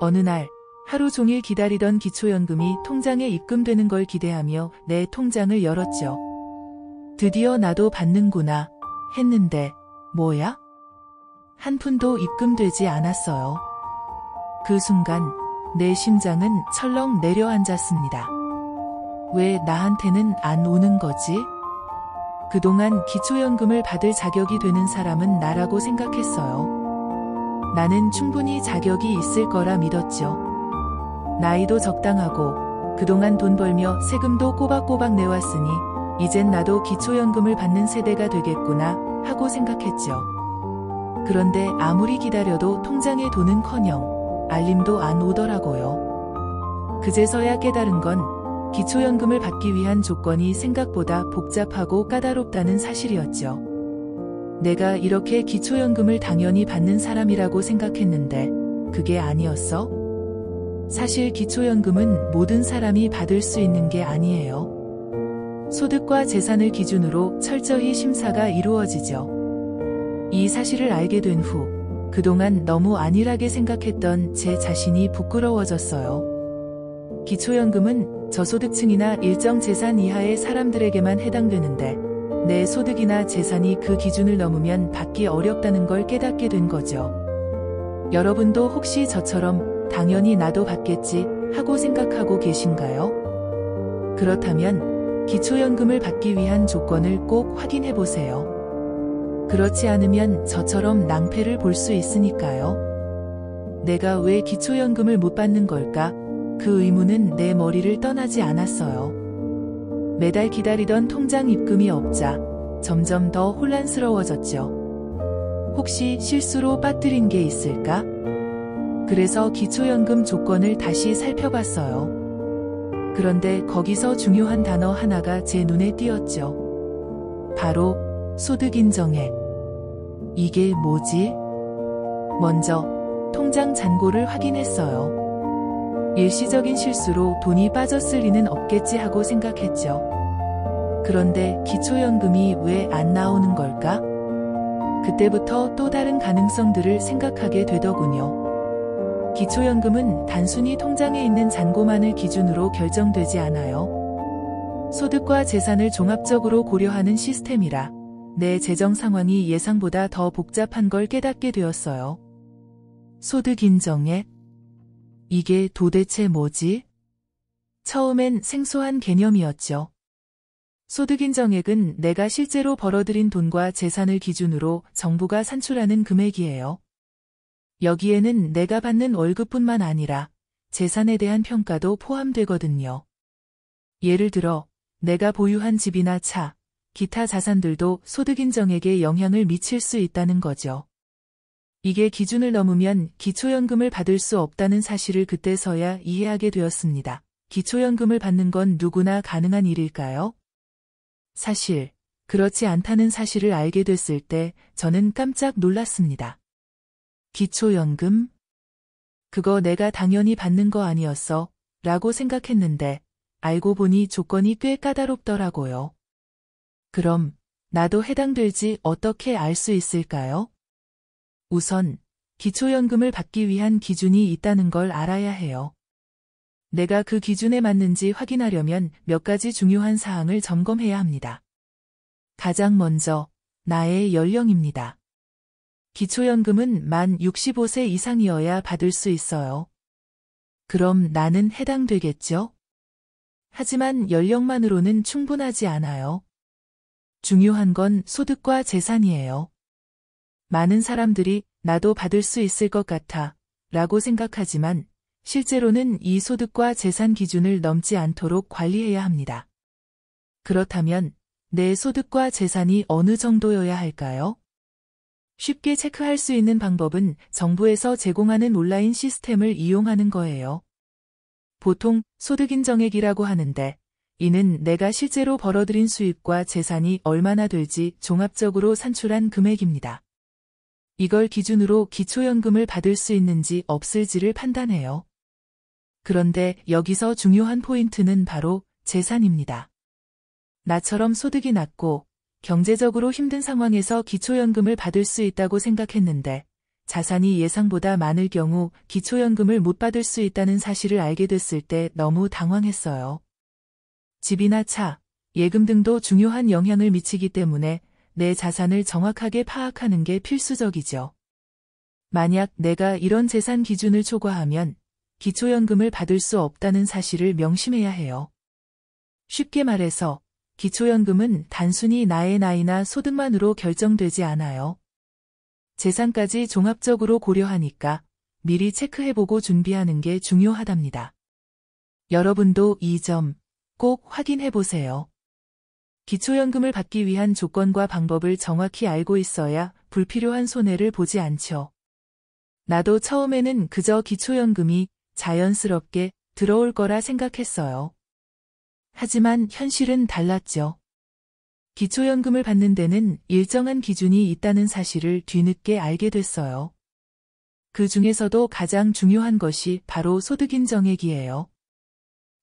어느 날 하루 종일 기다리던 기초연금이 통장에 입금되는 걸 기대하며 내 통장을 열었죠. 드디어 나도 받는구나 했는데 뭐야? 한 푼도 입금되지 않았어요. 그 순간 내 심장은 철렁 내려앉았습니다. 왜 나한테는 안 오는 거지? 그동안 기초연금을 받을 자격이 되는 사람은 나라고 생각했어요. 나는 충분히 자격이 있을 거라 믿었죠. 나이도 적당하고 그동안 돈 벌며 세금도 꼬박꼬박 내왔으니 이젠 나도 기초연금을 받는 세대가 되겠구나 하고 생각했죠. 그런데 아무리 기다려도 통장에 돈은커녕 알림도 안 오더라고요. 그제서야 깨달은 건 기초연금을 받기 위한 조건이 생각보다 복잡하고 까다롭다는 사실이었죠. 내가 이렇게 기초연금을 당연히 받는 사람이라고 생각했는데 그게 아니었어? 사실 기초연금은 모든 사람이 받을 수 있는 게 아니에요. 소득과 재산을 기준으로 철저히 심사가 이루어지죠. 이 사실을 알게 된 후 그동안 너무 안일하게 생각했던 제 자신이 부끄러워졌어요. 기초연금은 저소득층이나 일정 재산 이하의 사람들에게만 해당되는데 내 소득이나 재산이 그 기준을 넘으면 받기 어렵다는 걸 깨닫게 된 거죠. 여러분도 혹시 저처럼 당연히 나도 받겠지 하고 생각하고 계신가요? 그렇다면 기초연금을 받기 위한 조건을 꼭 확인해 보세요. 그렇지 않으면 저처럼 낭패를 볼 수 있으니까요. 내가 왜 기초연금을 못 받는 걸까? 그 의문은 내 머리를 떠나지 않았어요. 매달 기다리던 통장 입금이 없자 점점 더 혼란스러워졌죠. 혹시 실수로 빠뜨린 게 있을까? 그래서 기초연금 조건을 다시 살펴봤어요. 그런데 거기서 중요한 단어 하나가 제 눈에 띄었죠. 바로 소득인정액. 이게 뭐지? 먼저 통장 잔고를 확인했어요. 일시적인 실수로 돈이 빠졌을 리는 없겠지 하고 생각했죠. 그런데 기초연금이 왜 안 나오는 걸까? 그때부터 또 다른 가능성들을 생각하게 되더군요. 기초연금은 단순히 통장에 있는 잔고만을 기준으로 결정되지 않아요. 소득과 재산을 종합적으로 고려하는 시스템이라 내 재정 상황이 예상보다 더 복잡한 걸 깨닫게 되었어요. 소득인정액? 이게 도대체 뭐지? 처음엔 생소한 개념이었죠. 소득인정액은 내가 실제로 벌어들인 돈과 재산을 기준으로 정부가 산출하는 금액이에요. 여기에는 내가 받는 월급뿐만 아니라 재산에 대한 평가도 포함되거든요. 예를 들어 내가 보유한 집이나 차, 기타 자산들도 소득인정액에 영향을 미칠 수 있다는 거죠. 이게 기준을 넘으면 기초연금을 받을 수 없다는 사실을 그때서야 이해하게 되었습니다. 기초연금을 받는 건 누구나 가능한 일일까요? 사실 그렇지 않다는 사실을 알게 됐을 때 저는 깜짝 놀랐습니다. 기초연금? 그거 내가 당연히 받는 거 아니었어? 라고 생각했는데 알고 보니 조건이 꽤 까다롭더라고요. 그럼 나도 해당될지 어떻게 알 수 있을까요? 우선 기초연금을 받기 위한 기준이 있다는 걸 알아야 해요. 내가 그 기준에 맞는지 확인하려면 몇 가지 중요한 사항을 점검해야 합니다. 가장 먼저 나의 연령입니다. 기초연금은 만 65세 이상이어야 받을 수 있어요. 그럼 나는 해당되겠죠? 하지만 연령만으로는 충분하지 않아요. 중요한 건 소득과 재산이에요. 많은 사람들이 나도 받을 수 있을 것 같아 라고 생각하지만 실제로는 이 소득과 재산 기준을 넘지 않도록 관리해야 합니다. 그렇다면 내 소득과 재산이 어느 정도여야 할까요? 쉽게 체크할 수 있는 방법은 정부에서 제공하는 온라인 시스템을 이용하는 거예요. 보통 소득인정액이라고 하는데 이는 내가 실제로 벌어들인 수입과 재산이 얼마나 될지 종합적으로 산출한 금액입니다. 이걸 기준으로 기초연금을 받을 수 있는지 없을지를 판단해요. 그런데 여기서 중요한 포인트는 바로 재산입니다. 나처럼 소득이 낮고 경제적으로 힘든 상황에서 기초연금을 받을 수 있다고 생각했는데 자산이 예상보다 많을 경우 기초연금을 못 받을 수 있다는 사실을 알게 됐을 때 너무 당황했어요. 집이나 차, 예금 등도 중요한 영향을 미치기 때문에 내 자산을 정확하게 파악하는 게 필수적이죠. 만약 내가 이런 재산 기준을 초과하면 기초연금을 받을 수 없다는 사실을 명심해야 해요. 쉽게 말해서 기초연금은 단순히 나의 나이나 소득만으로 결정되지 않아요. 재산까지 종합적으로 고려하니까 미리 체크해보고 준비하는 게 중요하답니다. 여러분도 이 점 꼭 확인해보세요. 기초연금을 받기 위한 조건과 방법을 정확히 알고 있어야 불필요한 손해를 보지 않죠. 나도 처음에는 그저 기초연금이 자연스럽게 들어올 거라 생각했어요. 하지만 현실은 달랐죠. 기초연금을 받는 데는 일정한 기준이 있다는 사실을 뒤늦게 알게 됐어요. 그 중에서도 가장 중요한 것이 바로 소득인정액이에요.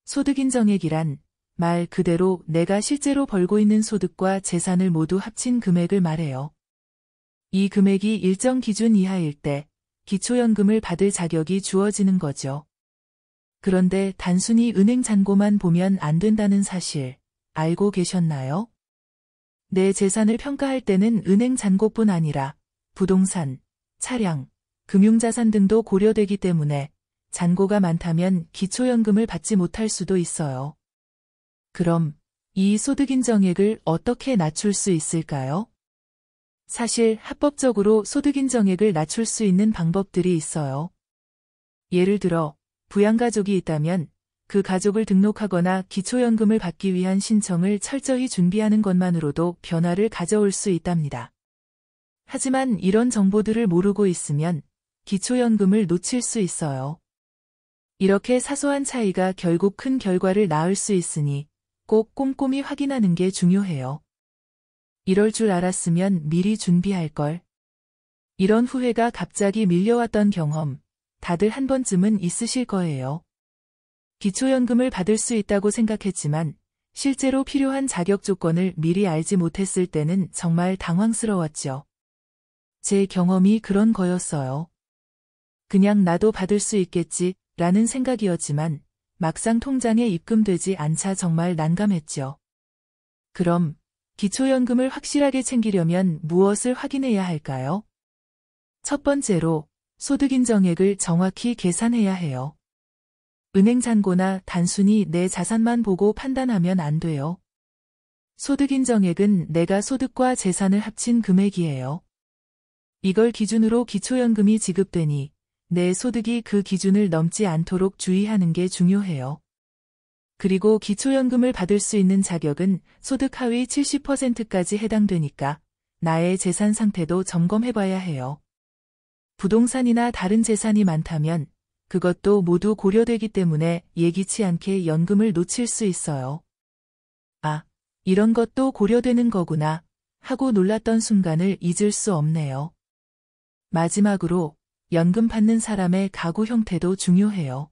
소득인정액이란 말 그대로 내가 실제로 벌고 있는 소득과 재산을 모두 합친 금액을 말해요. 이 금액이 일정 기준 이하일 때 기초연금을 받을 자격이 주어지는 거죠. 그런데 단순히 은행 잔고만 보면 안 된다는 사실 알고 계셨나요? 내 재산을 평가할 때는 은행 잔고뿐 아니라 부동산, 차량, 금융자산 등도 고려되기 때문에 잔고가 많다면 기초연금을 받지 못할 수도 있어요. 그럼 이 소득인정액을 어떻게 낮출 수 있을까요? 사실 합법적으로 소득인정액을 낮출 수 있는 방법들이 있어요. 예를 들어 부양가족이 있다면 그 가족을 등록하거나 기초연금을 받기 위한 신청을 철저히 준비하는 것만으로도 변화를 가져올 수 있답니다. 하지만 이런 정보들을 모르고 있으면 기초연금을 놓칠 수 있어요. 이렇게 사소한 차이가 결국 큰 결과를 낳을 수 있으니 꼭 꼼꼼히 확인하는 게 중요해요. 이럴 줄 알았으면 미리 준비할 걸. 이런 후회가 갑자기 밀려왔던 경험, 다들 한 번쯤은 있으실 거예요. 기초연금을 받을 수 있다고 생각했지만 실제로 필요한 자격 조건을 미리 알지 못했을 때는 정말 당황스러웠죠. 제 경험이 그런 거였어요. 그냥 나도 받을 수 있겠지 라는 생각이었지만 막상 통장에 입금되지 않자 정말 난감했죠. 그럼 기초연금을 확실하게 챙기려면 무엇을 확인해야 할까요? 첫 번째로 소득인정액을 정확히 계산해야 해요. 은행 잔고나 단순히 내 자산만 보고 판단하면 안 돼요. 소득인정액은 내가 소득과 재산을 합친 금액이에요. 이걸 기준으로 기초연금이 지급되니 내 소득이 그 기준을 넘지 않도록 주의하는 게 중요해요. 그리고 기초연금을 받을 수 있는 자격은 소득 하위 70%까지 해당되니까 나의 재산 상태도 점검해봐야 해요. 부동산이나 다른 재산이 많다면 그것도 모두 고려되기 때문에 예기치 않게 연금을 놓칠 수 있어요. 아, 이런 것도 고려되는 거구나 하고 놀랐던 순간을 잊을 수 없네요. 마지막으로 연금 받는 사람의 가구 형태도 중요해요.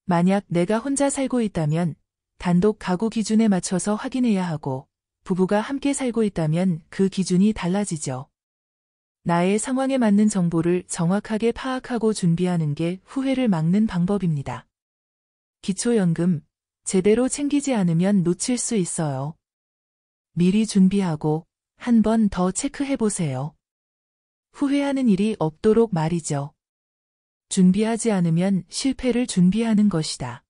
만약 내가 혼자 살고 있다면 단독 가구 기준에 맞춰서 확인해야 하고 부부가 함께 살고 있다면 그 기준이 달라지죠. 나의 상황에 맞는 정보를 정확하게 파악하고 준비하는 게 후회를 막는 방법입니다. 기초연금 제대로 챙기지 않으면 놓칠 수 있어요. 미리 준비하고 한 번 더 체크해보세요. 후회하는 일이 없도록 말이죠. 준비하지 않으면 실패를 준비하는 것이다.